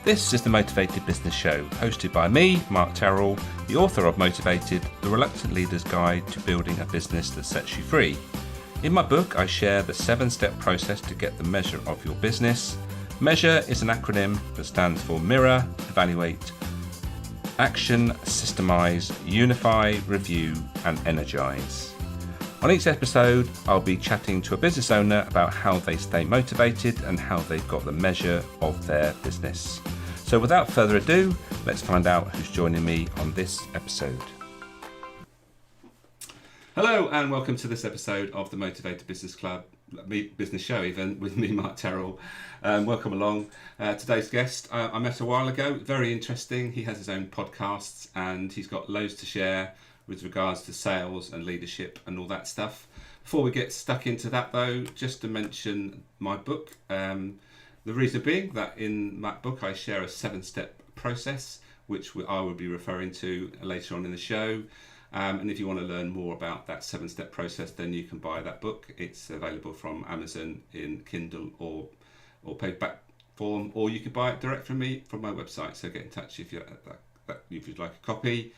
This is the Motivated Business Show, hosted by me, Mark Terrell, the author of Motivated, the Reluctant Leader's Guide to Building a Business That Sets You Free. In my book, I share the 7-step process to get the measure of your business. M.E.A.S.U.R.E is an acronym that stands for Mirror, Evaluate, Action, Systemize, Unify, Review, and Energize. On each episode, I'll be chatting to a business owner about how they stay motivated and how they've got the measure of their business. So without further ado, let's find out who's joining me on this episode. Hello and welcome to this episode of the Motivated Business Business Show, even with me, Mark Terrell. Welcome along. Today's guest I met a while ago. Very interesting. He has his own podcasts and he's got loads to share with regards to sales and leadership and all that stuff. Before we get stuck into that though, just to mention my book. The reason being that in that book I share a 7-step process, which I will be referring to later on in the show. And if you want to learn more about that 7-step process, then you can buy that book. It's available from Amazon in Kindle or paperback form, or you can buy it direct from me from my website. So get in touch if you'd like a copy.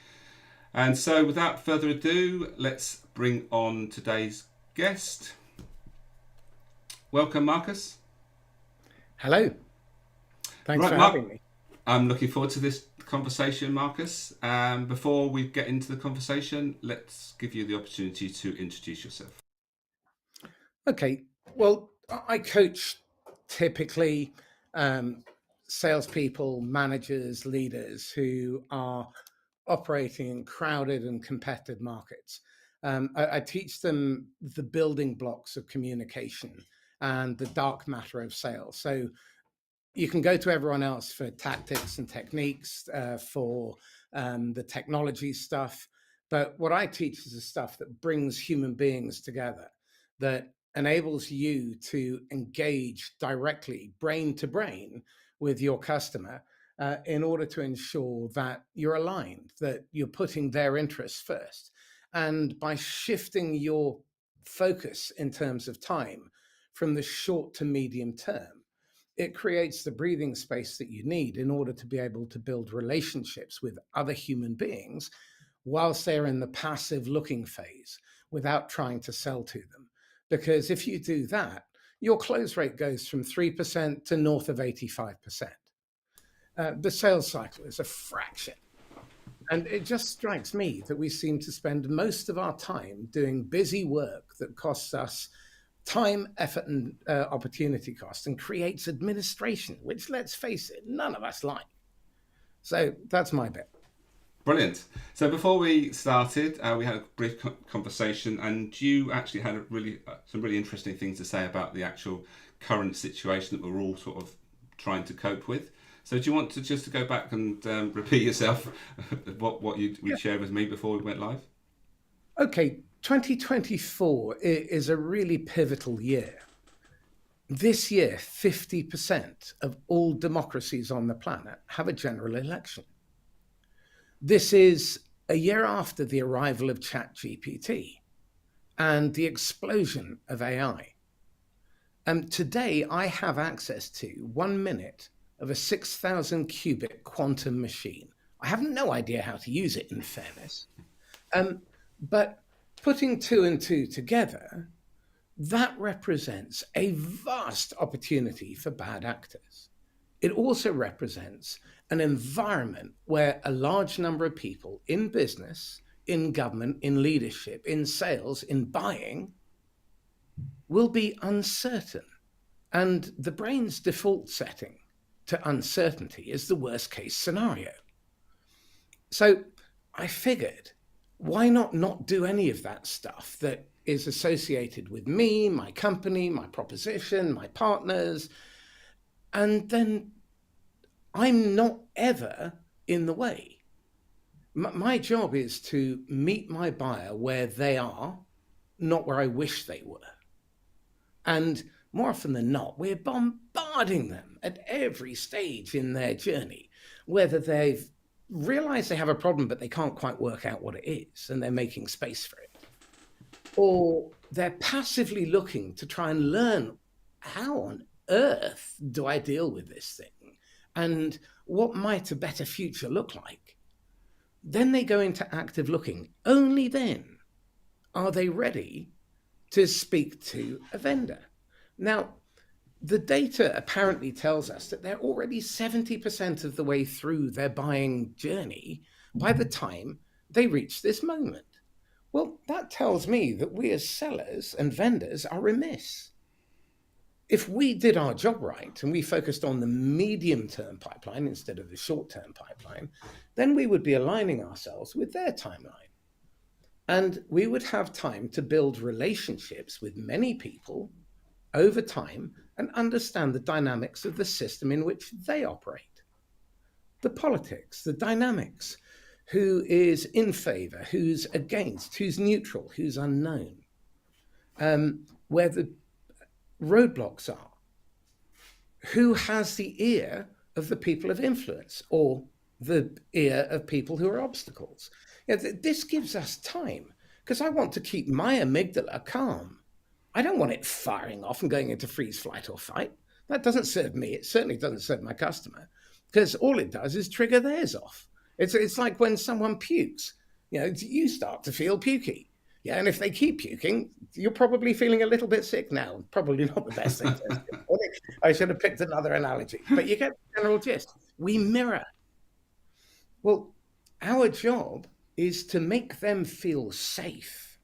And so without further ado, let's bring on today's guest. Welcome, Marcus. Hello. Thanks for having me. I'm looking forward to this conversation, Marcus. Before we get into the conversation, let's give you the opportunity to introduce yourself. Okay. Well, I coach typically salespeople, managers, leaders who are operating in crowded and competitive markets. I teach them the building blocks of communication and the dark matter of sales. So you can go to everyone else for tactics and techniques, for the technology stuff. But what I teach is the stuff that brings human beings together, that enables you to engage directly, brain to brain, with your customer in order to ensure that you're aligned, that you're putting their interests first. And by shifting your focus in terms of time from the short to medium term, it creates the breathing space that you need in order to be able to build relationships with other human beings whilst they're in the passive looking phase without trying to sell to them. Because if you do that, your close rate goes from 3% to north of 85%. The sales cycle is a fraction. And it just strikes me that we seem to spend most of our time doing busy work that costs us time, effort, and opportunity cost, and creates administration, which, let's face it, none of us like. So that's my bit. Brilliant. So before we started, we had a brief conversation, and you actually had some really interesting things to say about the actual current situation that we're all sort of trying to cope with. So do you want to just go back and repeat yourself what you shared with me before we went live? Okay. 2024 is a really pivotal year. This year, 50% of all democracies on the planet have a general election. This is a year after the arrival of ChatGPT and the explosion of AI. Today, I have access to 1 minute of a 6,000 qubit quantum machine. I have no idea how to use it, in fairness. But putting 2 and 2 together, that represents a vast opportunity for bad actors. It also represents an environment where a large number of people in business, in government, in leadership, in sales, in buying, will be uncertain. And the brain's default setting to uncertainty is the worst case scenario. So I figured, why not do any of that stuff that is associated with me, my company, my proposition, my partners, and then I'm not ever in the way. My job is to meet my buyer where they are, not where I wish they were. And more often than not, we're bombarding them at every stage in their journey, whether they've realize they have a problem, but they can't quite work out what it is, and they're making space for it. Or they're passively looking to try and learn, how on earth do I deal with this thing? and what might a better future look like, then they go into active looking. Only then are they ready to speak to a vendor. Now, the data apparently tells us that they're already 70% of the way through their buying journey by the time they reach this moment. Well, that tells me that we as sellers and vendors are remiss. If we did our job right and we focused on the medium term pipeline instead of the short term pipeline, then we would be aligning ourselves with their timeline. And we would have time to build relationships with many people over time and understand the dynamics of the system in which they operate. The politics, the dynamics, who is in favor, who's against, who's neutral, who's unknown, where the roadblocks are, who has the ear of the people of influence or the ear of people who are obstacles. This gives us time because I want to keep my amygdala calm. I don't want it firing off and going into freeze, flight, or fight. That doesn't serve me. It certainly doesn't serve my customer because all it does is trigger theirs off. It's like when someone pukes, you start to feel pukey. Yeah, and if they keep puking, you're probably feeling a little bit sick now. Probably not the best thing. I should have picked another analogy, but you get the general gist. We mirror. Well, our job is to make them feel safe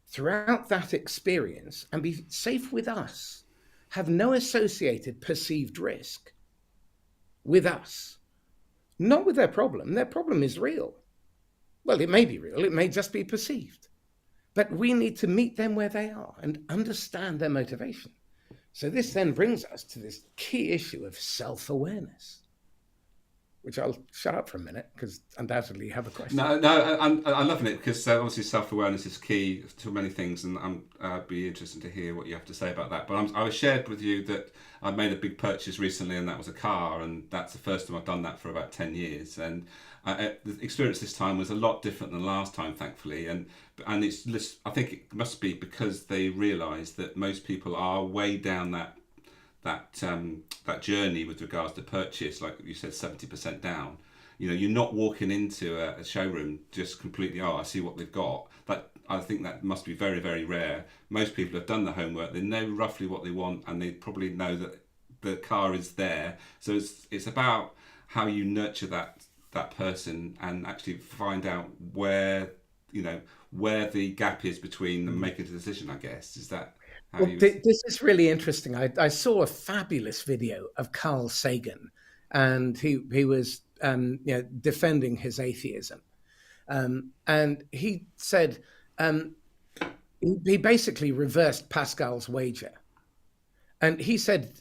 throughout that experience and be safe with us, have no associated perceived risk with us, not with their problem. Their problem is real. Well, it may be real, it may just be perceived. But we need to meet them where they are and understand their motivation. So this then brings us to this key issue of self-awareness, which I'll shut up for a minute because undoubtedly you have a question. No, I'm loving it because obviously self-awareness is key to many things, and I'd be interested to hear what you have to say about that. But I was shared with you that I made a big purchase recently, and that was a car, and that's the first time I've done that for about 10 years. And the experience this time was a lot different than last time, thankfully. And I think it must be because they realise that most people are way down that journey with regards to purchase, like you said, 70% down. You're not walking into a showroom just completely, I see what they've got. I think that must be very, very rare. Most people have done the homework, they know roughly what they want, and they probably know that the car is there. So it's about how you nurture that person and actually find out where the gap is between them making a decision, I guess. Is that well, this is really interesting. I saw a fabulous video of Carl Sagan, and he was defending his atheism, and he said he basically reversed Pascal's wager, and he said,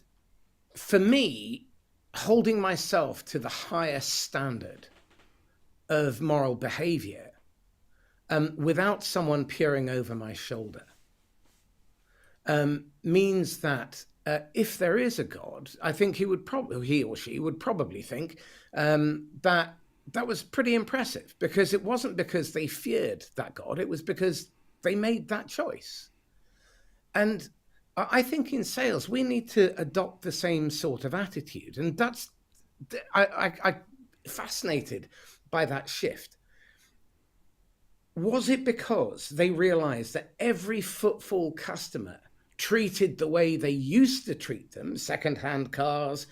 for me, holding myself to the highest standard of moral behavior without someone peering over my shoulder means that if there is a God, I think he or she would probably think that was pretty impressive, because it wasn't because they feared that God, it was because they made that choice. And I think in sales, we need to adopt the same sort of attitude. And I'm fascinated by that shift. Was it because they realized that every footfall customer treated the way they used to treat them, second-hand cars,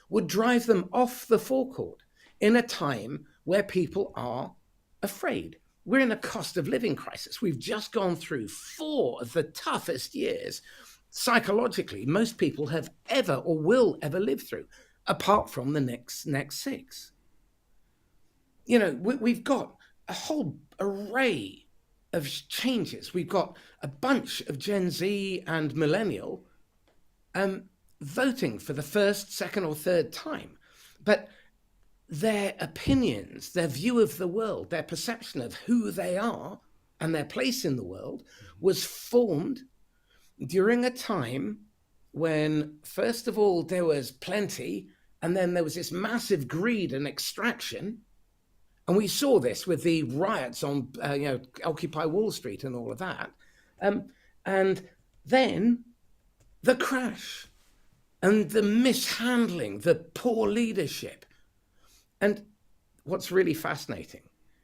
would drive them off the forecourt in a time where people are afraid? We're in a cost of living crisis. We've just gone through 4 of the toughest years psychologically most people have ever or will ever live through, apart from the next 6. We've got a whole array of changes. We've got a bunch of Gen Z and millennial voting for the first, second, or third time. But their opinions, their view of the world, their perception of who they are and their place in the world was formed during a time when, first of all, there was plenty, and then there was this massive greed and extraction. And we saw this with the riots on, Occupy Wall Street and all of that. And then the crash. and the mishandling, the poor leadership. And what's really fascinating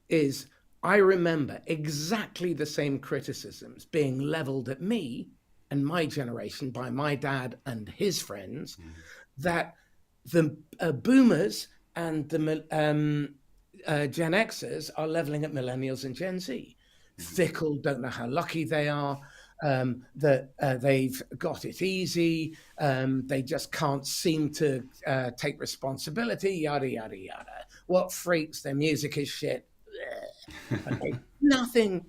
is I remember exactly the same criticisms being leveled at me and my generation by my dad and his friends, that the boomers and the Gen Xers are leveling at millennials and Gen Z. Fickle, don't know how lucky they are, that they've got it easy, they just can't seem to take responsibility, yada, yada, yada. What freaks, their music is shit. Okay, nothing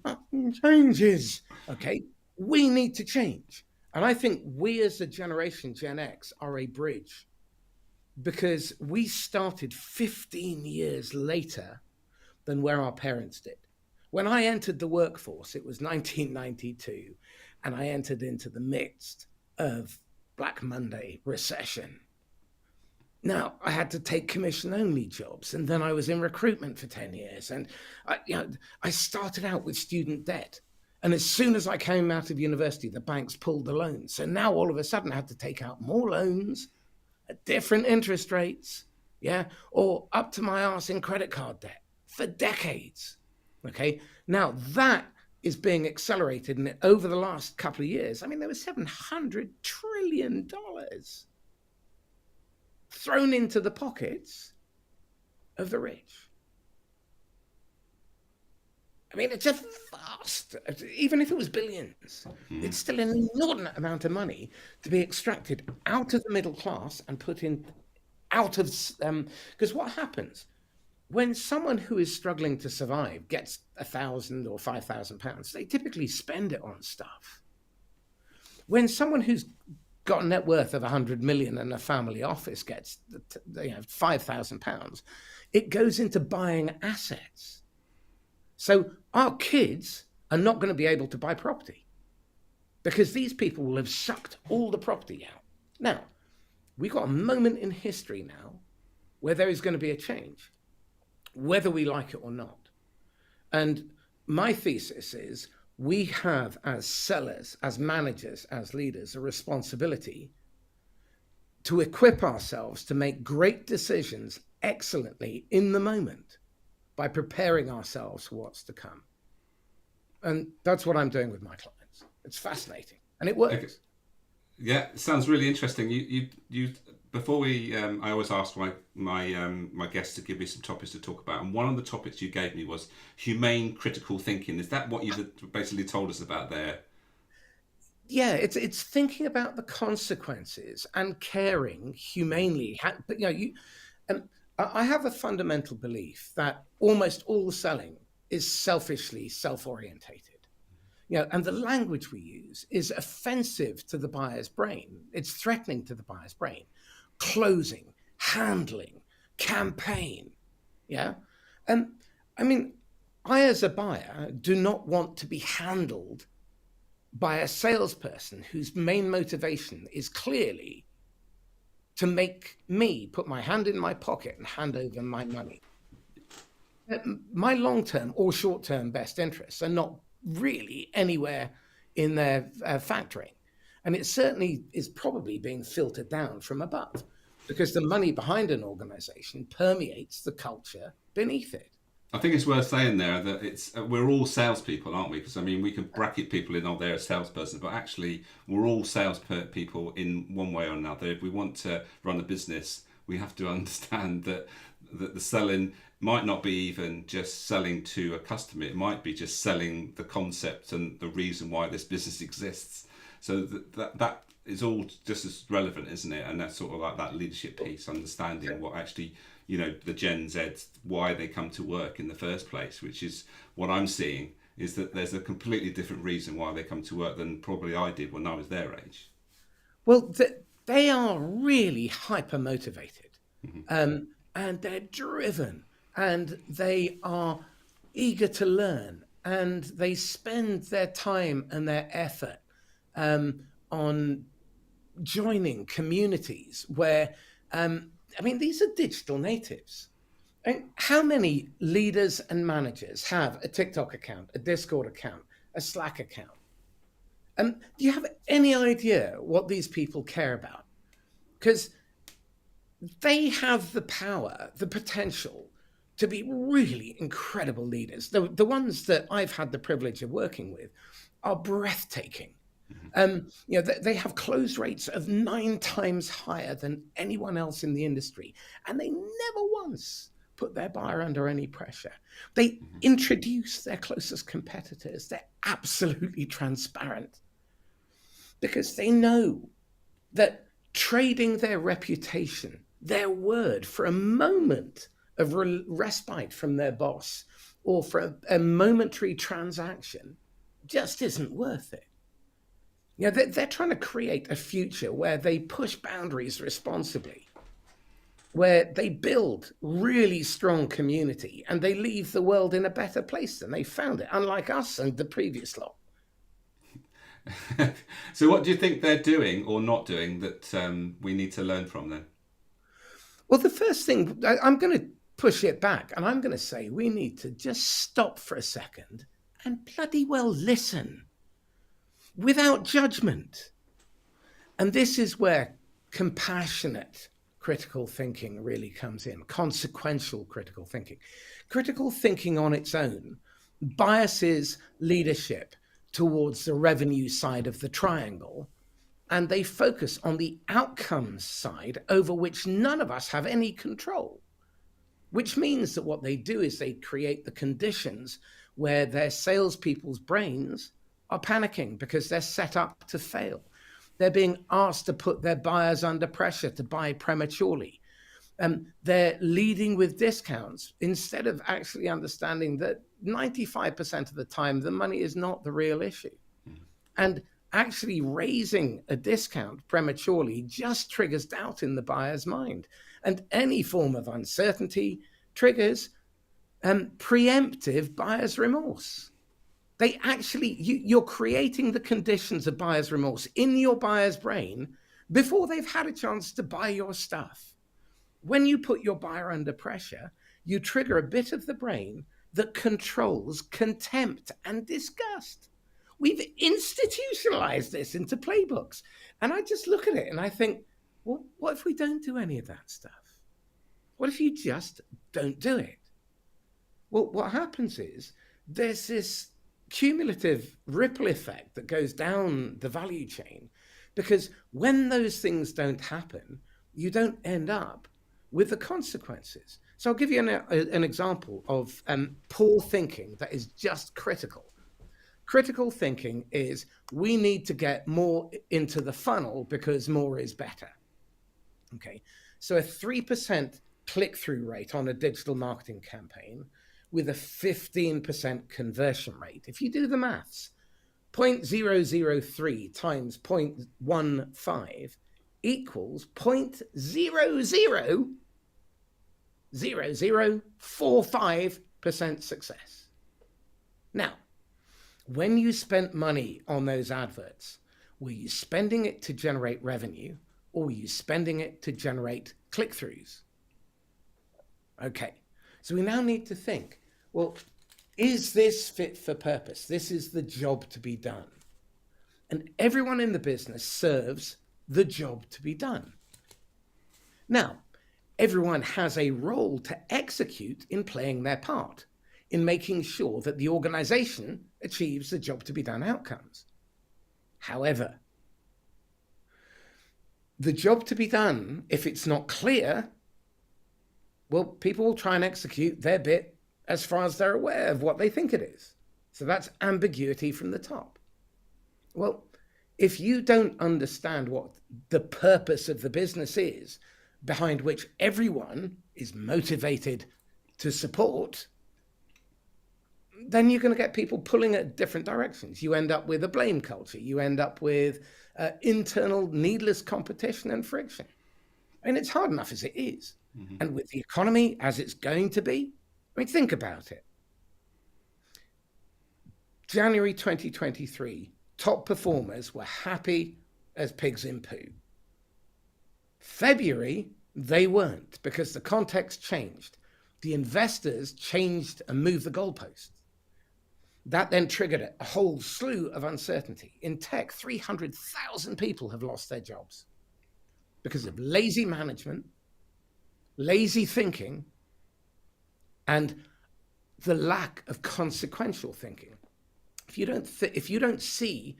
changes. Okay, we need to change. And I think we as a generation, Gen X, are a bridge because we started 15 years later than where our parents did. When I entered the workforce, it was 1992, and I entered into the midst of Black Monday recession. Now, I had to take commission only jobs, and then I was in recruitment for 10 years. And I started out with student debt. And as soon as I came out of university, the banks pulled the loans. So now all of a sudden I had to take out more loans at different interest rates, yeah, or up to my arse in credit card debt for decades. Okay, now that is being accelerated, and over the last couple of years, I mean, there was $700 trillion thrown into the pockets of the rich. I mean, it's a vast, even if it was billions, it's still an inordinate amount of money to be extracted out of the middle class and put in out of, because what happens when someone who is struggling to survive gets £1,000 or £5,000, they typically spend it on stuff. When someone who's got a net worth of 100 million and a family office gets £5,000, it goes into buying assets. So our kids are not going to be able to buy property because these people will have sucked all the property out. Now, we've got a moment in history now where there is going to be a change, whether we like it or not. And my thesis is we have, as sellers, as managers, as leaders, a responsibility to equip ourselves to make great decisions excellently in the moment by preparing ourselves for what's to come. And that's what I'm doing with my clients. It's fascinating, and it works. Okay. Yeah, sounds really interesting. You before we, I always ask my guests to give me some topics to talk about, and one of the topics you gave me was humane critical thinking. Is that what you basically told us about there? Yeah, it's thinking about the consequences and caring humanely. But and I have a fundamental belief that almost all selling is selfishly self-orientated. And the language we use is offensive to the buyer's brain. It's threatening to the buyer's brain. Closing, handling, campaign. Yeah. And I mean, I, as a buyer, do not want to be handled by a salesperson whose main motivation is clearly to make me put my hand in my pocket and hand over my money. My long-term or short-term best interests are not really anywhere in their factoring. And it certainly is probably being filtered down from above because the money behind an organization permeates the culture beneath it. I think it's worth saying there that it's we're all salespeople, aren't we? Because I mean, we can bracket people in, oh, they're a salesperson, but actually, we're all salespeople in one way or another. If we want to run a business, we have to understand that the selling might not be even just selling to a customer. It might be just selling the concept and the reason why this business exists. So that is all just as relevant, isn't it? And that's sort of like that leadership piece, understanding what actually, the Gen Z, why they come to work in the first place, which is what I'm seeing is that there's a completely different reason why they come to work than probably I did when I was their age. Well, they are really hyper motivated, and they're driven, and they are eager to learn, and they spend their time and their effort on joining communities where, these are digital natives. And how many leaders and managers have a TikTok account, a Discord account, a Slack account? Do you have any idea what these people care about? because they have the power, the potential to be really incredible leaders. The ones that I've had the privilege of working with are breathtaking. They have close rates of 9 times higher than anyone else in the industry, and they never once put their buyer under any pressure. They introduce their closest competitors. They're absolutely transparent because they know that trading their reputation, their word, for a moment of respite from their boss or for a momentary transaction just isn't worth it. They're trying to create a future where they push boundaries responsibly, where they build really strong community and they leave the world in a better place than they found it, unlike us and the previous lot. So what do you think they're doing or not doing that we need to learn from them? Well, the first thing, I'm going to push it back and I'm going to say we need to just stop for a second and bloody well listen without judgment. And this is where compassionate critical thinking really comes in, consequential critical thinking. Critical thinking on its own biases leadership towards the revenue side of the triangle, and they focus on the outcomes side over which none of us have any control, which means that what they do is they create the conditions where their salespeople's brains are panicking because they're set up to fail. They're being asked to put their buyers under pressure to buy prematurely. They're leading with discounts instead of actually understanding that 95% of the time, the money is not the real issue. And actually raising a discount prematurely just triggers doubt in the buyer's mind. And any form of uncertainty triggers preemptive buyer's remorse. They actually, you're creating the conditions of buyer's remorse in your buyer's brain before they've had a chance to buy your stuff. When you put your buyer under pressure, you trigger a bit of the brain that controls contempt and disgust. We've institutionalized this into playbooks. And I just look at it and I think, well, what if we don't do any of that stuff? What if you just don't do it? Well, what happens is there's this cumulative ripple effect that goes down the value chain, because when those things don't happen, you don't end up with the consequences. So I'll give you an example of poor thinking that is just critical. Critical thinking is we need to get more into the funnel because more is better. Okay, so a 3% click-through rate on a digital marketing campaign with a 15% conversion rate. If you do the maths, 0.003 times 0.15 equals 0.000045% success. Now, when you spent money on those adverts, were you spending it to generate revenue or were you spending it to generate click-throughs? Okay, so we now need to think, well, is this fit for purpose? This is the job to be done. And everyone in the business serves the job to be done. Now, everyone has a role to execute in playing their part, in making sure that the organization achieves the job to be done outcomes. However, the job to be done, if it's not clear, well, people will try and execute their bit as far as they're aware of what they think it is. So that's ambiguity from the top. Well, if you don't understand what the purpose of the business is, behind which everyone is motivated to support, then you're going to get people pulling at different directions. You end up with a blame culture. You end up with internal needless competition and friction. I mean, it's hard enough as it is. Mm-hmm. And with the economy as it's going to be, I mean, think about it. January 2023, top performers were happy as pigs in poo. February, they weren't, because the context changed. The investors changed and moved the goalposts. That then triggered a whole slew of uncertainty. In tech, 300,000 people have lost their jobs. because of lazy management, lazy thinking, and the lack of consequential thinking. If you don't see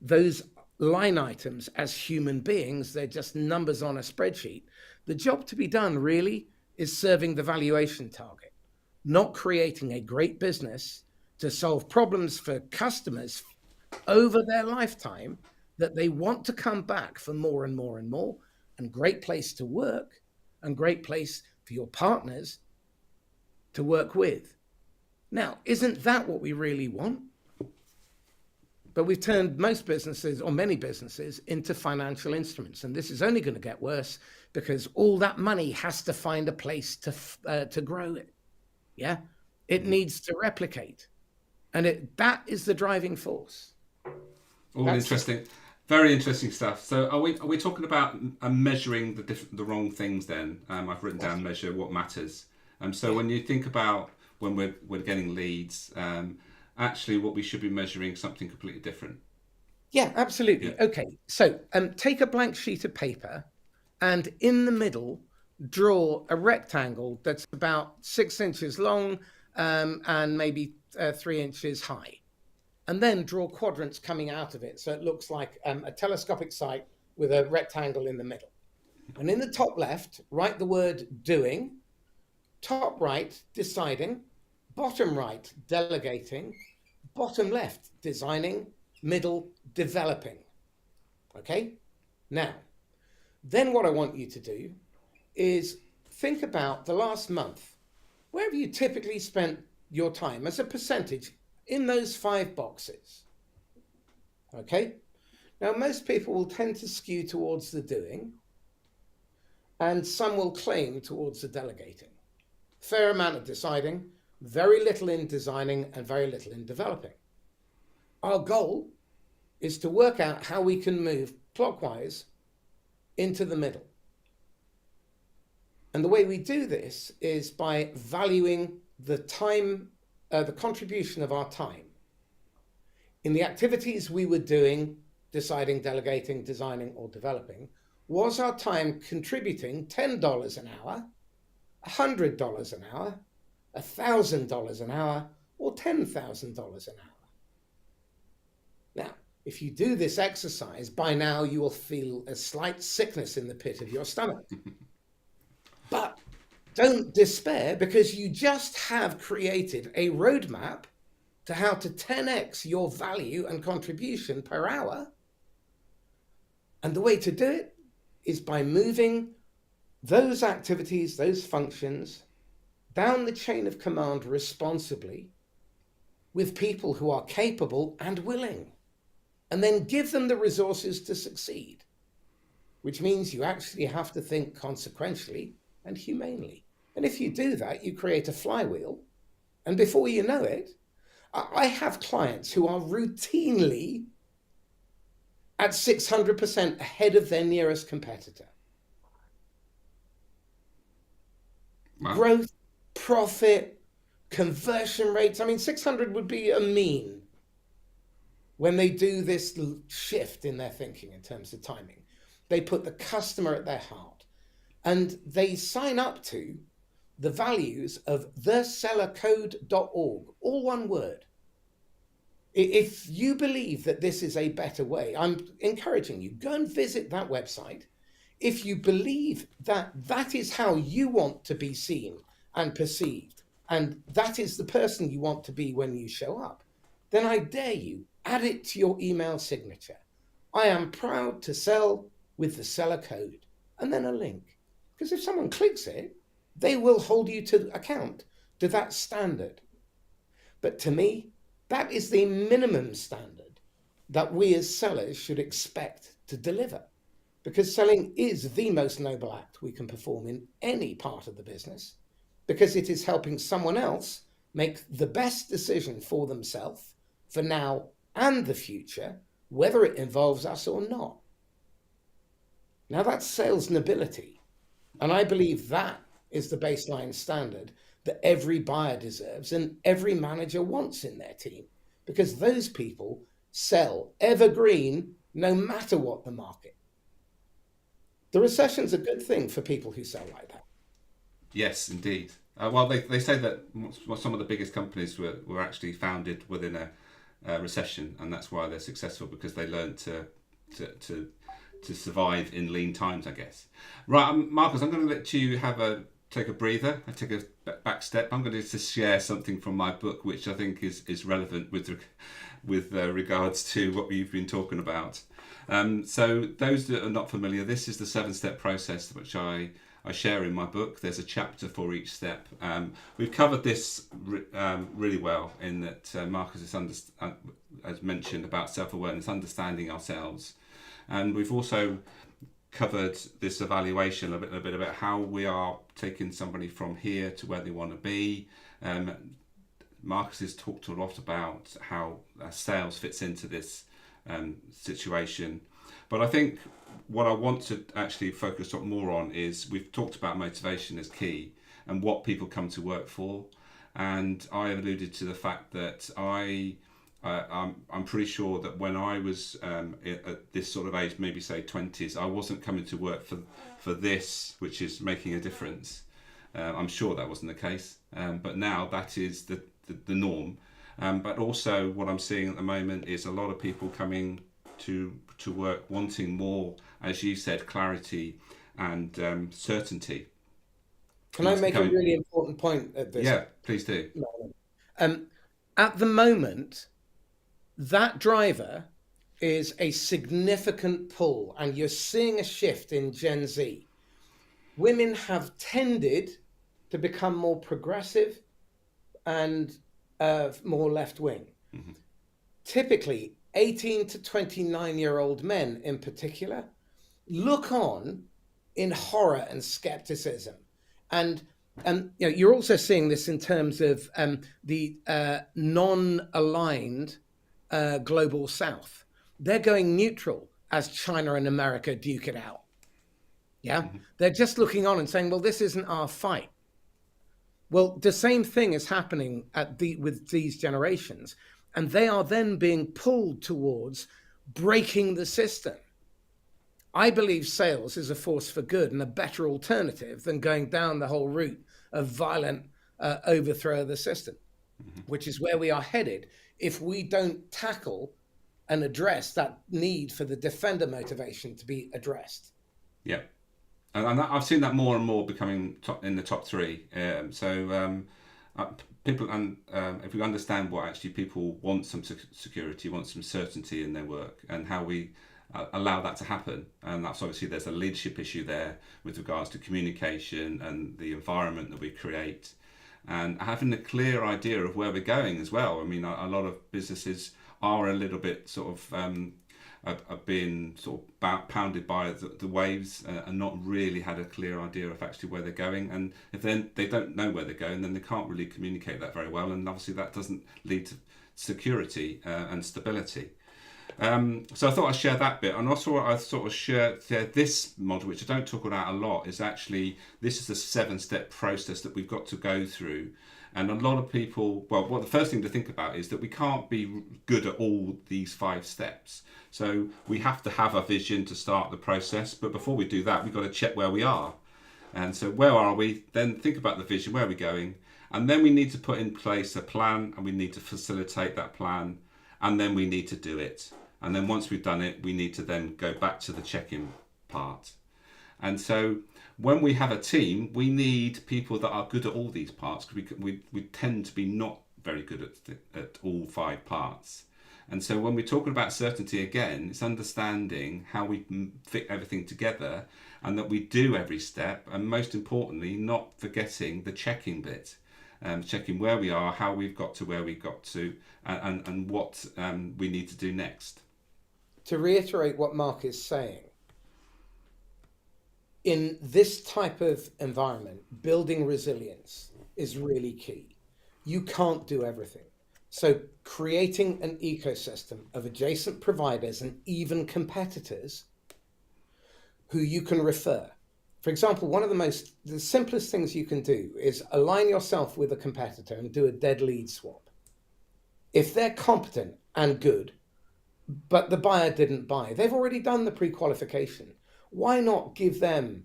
those line items as human beings, they're just numbers on a spreadsheet. The job to be done really is serving the valuation target, not creating a great business to solve problems for customers over their lifetime that they want to come back for more and more and more, and great place to work and great place for your partners to work with. Now, isn't that what we really want? But we've turned most businesses, or many businesses, into financial instruments. And this is only going to get worse because all that money has to find a place to grow it. Yeah, it needs to replicate. And that is the driving force. All That's interesting, very interesting stuff. So are we talking about measuring the wrong things then? I've written down measure what matters. So when you think about when we're getting leads, actually what we should be measuring something completely different. Yeah, absolutely. Yeah. Okay, so take a blank sheet of paper and in the middle draw a rectangle that's about 6 inches long and maybe 3 inches high. And then draw quadrants coming out of it so it looks like a telescopic sight with a rectangle in the middle. And in the top left, write the word doing, top right, deciding, bottom right, delegating, bottom left, designing, middle, developing. Okay? Now, then what I want you to do is think about the last month. Where have you typically spent your time as a percentage in those 5 boxes? Okay? Now, most people will tend to skew towards the doing, and some will claim towards the delegating. Fair amount of deciding, very little in designing, and very little in developing. Our goal is to work out how we can move clockwise into the middle. And the way we do this is by valuing the time, the contribution of our time. In the activities we were doing, deciding, delegating, designing, or developing, was our time contributing $10 an hour, $100 an hour, $1,000 an hour, or $10,000 an hour? Now, if you do this exercise, by now you will feel a slight sickness in the pit of your stomach. But don't despair, because you just have created a roadmap to how to 10x your value and contribution per hour. And the way to do it is by moving those activities, those functions, down the chain of command responsibly with people who are capable and willing, and then give them the resources to succeed, which means you actually have to think consequentially and humanely. And if you do that, you create a flywheel. And before you know it, I have clients who are routinely at 600% ahead of their nearest competitor. Wow. Growth, profit, conversion rates. I mean, 600 would be a mean when they do this shift in their thinking in terms of timing. They put the customer at their heart, and they sign up to the values of thesellercode.org, all one word. If you believe that this is a better way, I'm encouraging you, go and visit that website. If you believe that that is how you want to be seen and perceived, and that is the person you want to be when you show up, then I dare you, add it to your email signature. I am proud to sell with the seller code, and then a link. Because if someone clicks it, they will hold you to account to that standard. But to me, that is the minimum standard that we as sellers should expect to deliver, because selling is the most noble act we can perform in any part of the business, because it is helping someone else make the best decision for themselves, for now and the future, whether it involves us or not. Now that's sales nobility, and I believe that is the baseline standard that every buyer deserves and every manager wants in their team, because those people sell evergreen no matter what the market. The recession's a good thing for people who sell like that. Yes, indeed. Well, they say that some of the biggest companies were actually founded within a recession, and that's why they're successful because they learned to, to, to survive in lean times, I guess. Right, Marcus, I'm going to let you take a breather. I take a back step. I'm going to just share something from my book, which I think is relevant with regards to what we've been talking about. So those that are not familiar, this is the 7-step process which I share in my book. There's a chapter for each step. We've covered this really well in that Marcus has mentioned about self-awareness, understanding ourselves, and we've also covered this evaluation a bit about how we are taking somebody from here to where they want to be. Marcus has talked a lot about how sales fits into this situation. But I think what I want to actually focus more on is we've talked about motivation as key and what people come to work for. And I alluded to the fact that I'm pretty sure that when I was at this sort of age, maybe say 20s, I wasn't coming to work for this, which is making a difference. I'm sure that wasn't the case. But now that is the norm. But also what I'm seeing at the moment is a lot of people coming to work wanting more, as you said, clarity and certainty. Can I make a really important point at this? Yeah, please do. Um, at the moment, that driver is a significant pull, and you're seeing a shift in Gen Z. Women have tended to become more progressive and more left-wing. Mm-hmm. Typically, 18 to 29-year-old men in particular look on in horror and skepticism. And you're also seeing this in terms of the non-aligned global South. They're going neutral as China and America duke it out. Yeah, Mm-hmm. they're just looking on and saying, well, this isn't our fight. Well, the same thing is happening with these generations, and they are then being pulled towards breaking the system. I believe sales is a force for good and a better alternative than going down the whole route of violent overthrow of the system, Mm-hmm. which is where we are headed if we don't tackle and address that need for the defender motivation to be addressed. Yeah. And I've seen that more and more becoming in the top three. People, and if we understand what actually people want, some security, want some certainty in their work, and how we allow that to happen, and that's obviously there's a leadership issue there with regards to communication and the environment that we create, and having a clear idea of where we're going as well. I mean, a lot of businesses are a little bit sort of have been sort of pounded by the waves and not really had a clear idea of actually where they're going. And if then they don't know where they're going, then they can't really communicate that very well. And obviously that doesn't lead to security and stability. So I thought I'd share that bit, and also I sort of share this model, which I don't talk about a lot, is actually this is a 7-step process that we've got to go through. And a lot of people, well, the first thing to think about is that we can't be good at all these 5 steps. So we have to have a vision to start the process. But before we do that, we've got to check where we are. And so where are we? Then think about the vision, where are we going? And then we need to put in place a plan, and we need to facilitate that plan. And then we need to do it. And then once we've done it, we need to then go back to the check-in part. And so when we have a team, we need people that are good at all these parts, because we tend to be not very good at all 5 parts. And so when we're talking about certainty again, it's understanding how we fit everything together and that we do every step, and most importantly, not forgetting the checking bit. Checking where we are, how we've got to where we got to, and what we need to do next. To reiterate what Mark is saying, in this type of environment, building resilience is really key. You can't do everything. So creating an ecosystem of adjacent providers and even competitors who you can refer. For example, one of the simplest things you can do is align yourself with a competitor and do a dead lead swap. If they're competent and good, but the buyer didn't buy, they've already done the pre-qualification. Why not give them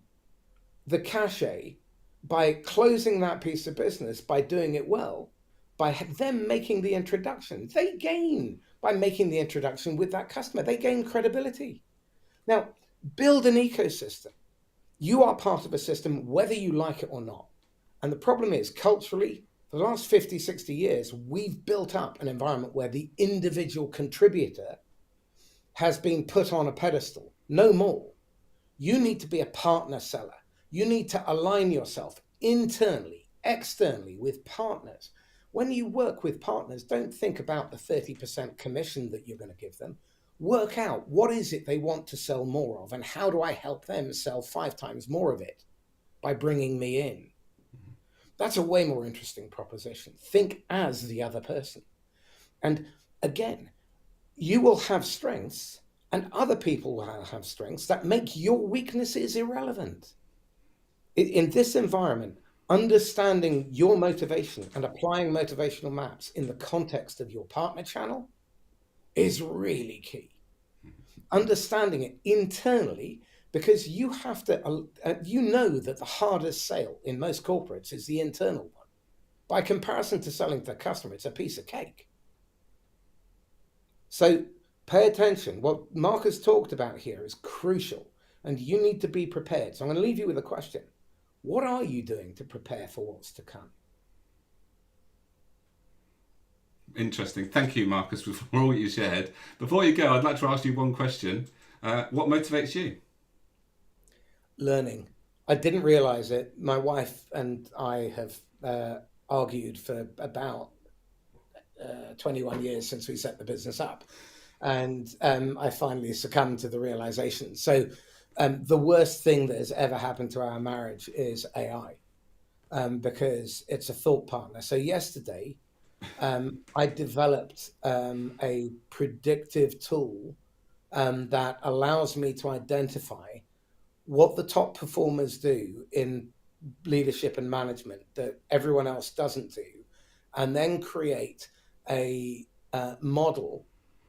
the cachet by closing that piece of business, by doing it well, by them making the introduction? They gain by making the introduction with that customer. They gain credibility. Now, build an ecosystem. You are part of a system, whether you like it or not. And the problem is, culturally, for the last 50, 60 years, we've built up an environment where the individual contributor has been put on a pedestal. No more. You need to be a partner seller. You need to align yourself internally, externally with partners. When you work with partners, don't think about the 30% commission that you're going to give them. Work out what is it they want to sell more of, and how do I help them sell 5 times more of it by bringing me in? That's a way more interesting proposition. Think as the other person. And again, you will have strengths and other people will have strengths that make your weaknesses irrelevant. In this environment, understanding your motivation and applying motivational maps in the context of your partner channel is really key. Understanding it internally, because you have to, you know that the hardest sale in most corporates is the internal one. By comparison to selling to the customer, it's a piece of cake. So pay attention. What Mark has talked about here is crucial, and you need to be prepared. So I'm going to leave you with a question. What are you doing to prepare for what's to come? Interesting. Thank you, Marcus, for all you shared. Before you go, I'd like to ask you one question. What motivates you? Learning. I didn't realize it. My wife and I have argued for about 21 years since we set the business up. And I finally succumbed to the realization. So the worst thing that has ever happened to our marriage is AI, because it's a thought partner. So yesterday, I developed a predictive tool that allows me to identify what the top performers do in leadership and management that everyone else doesn't do, and then create a model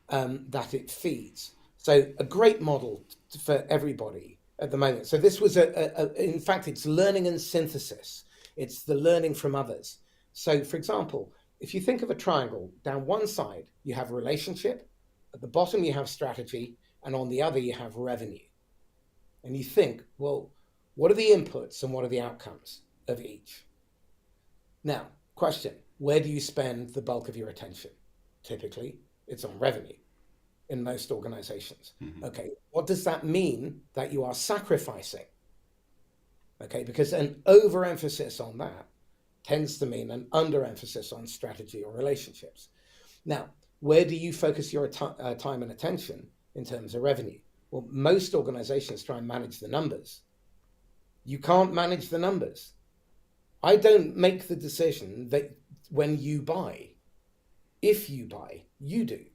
that it feeds. So a great model for everybody at the moment. So this was in fact, it's learning and synthesis. It's the learning from others. So for example, if you think of a triangle, down one side, you have relationship, at the bottom, you have strategy, and on the other, you have revenue. And you think, well, what are the inputs and what are the outcomes of each? Now, question, where do you spend the bulk of your attention? Typically, it's on revenue in most organizations. Mm-hmm. Okay, what does that mean that you are sacrificing? Okay, because an overemphasis on that tends to mean an underemphasis on strategy or relationships. Now, where do you focus your time and attention in terms of revenue? Well, most organizations try and manage the numbers. You can't manage the numbers. I don't make the decision that when you buy, if you buy, you do.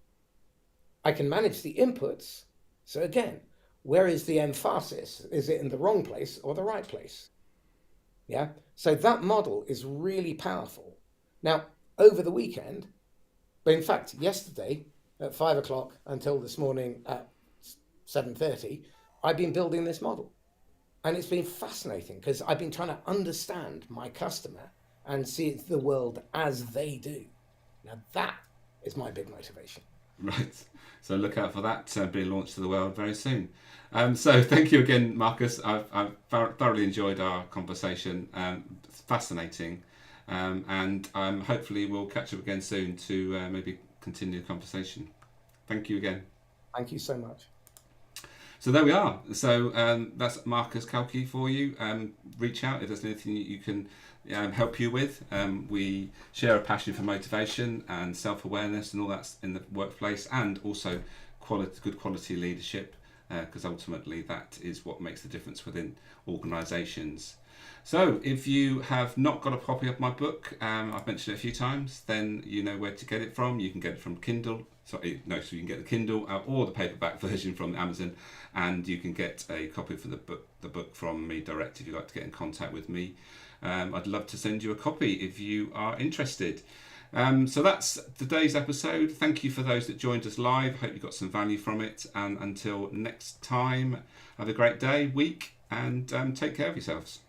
I can manage the inputs. So again, where is the emphasis? Is it in the wrong place or the right place? Yeah. So that model is really powerful. Now, over the weekend, but in fact, yesterday at 5 o'clock until this morning at 7:30, I've been building this model. And it's been fascinating because I've been trying to understand my customer and see the world as they do. Now that is my big motivation. Right. So look out for that being launched to the world very soon. So thank you again, Marcus. I've thoroughly enjoyed our conversation. It's fascinating. And hopefully we'll catch up again soon to maybe continue the conversation. Thank you again. Thank you so much. So there we are. So that's Marcus Cauchi for you. Reach out if there's anything that you can help you with. We share a passion for motivation and self-awareness and all that's in the workplace, and also good quality leadership, because ultimately that is what makes the difference within organisations. So if you have not got a copy of my book, I've mentioned it a few times, then you know where to get it from. You can get it from Kindle. So you can get the Kindle or the paperback version from Amazon, and you can get a copy for the book from me direct if you'd like to get in contact with me. I'd love to send you a copy if you are interested. So that's today's episode. Thank you for those that joined us live. Hope you got some value from it. And until next time, have a great day, week, and take care of yourselves.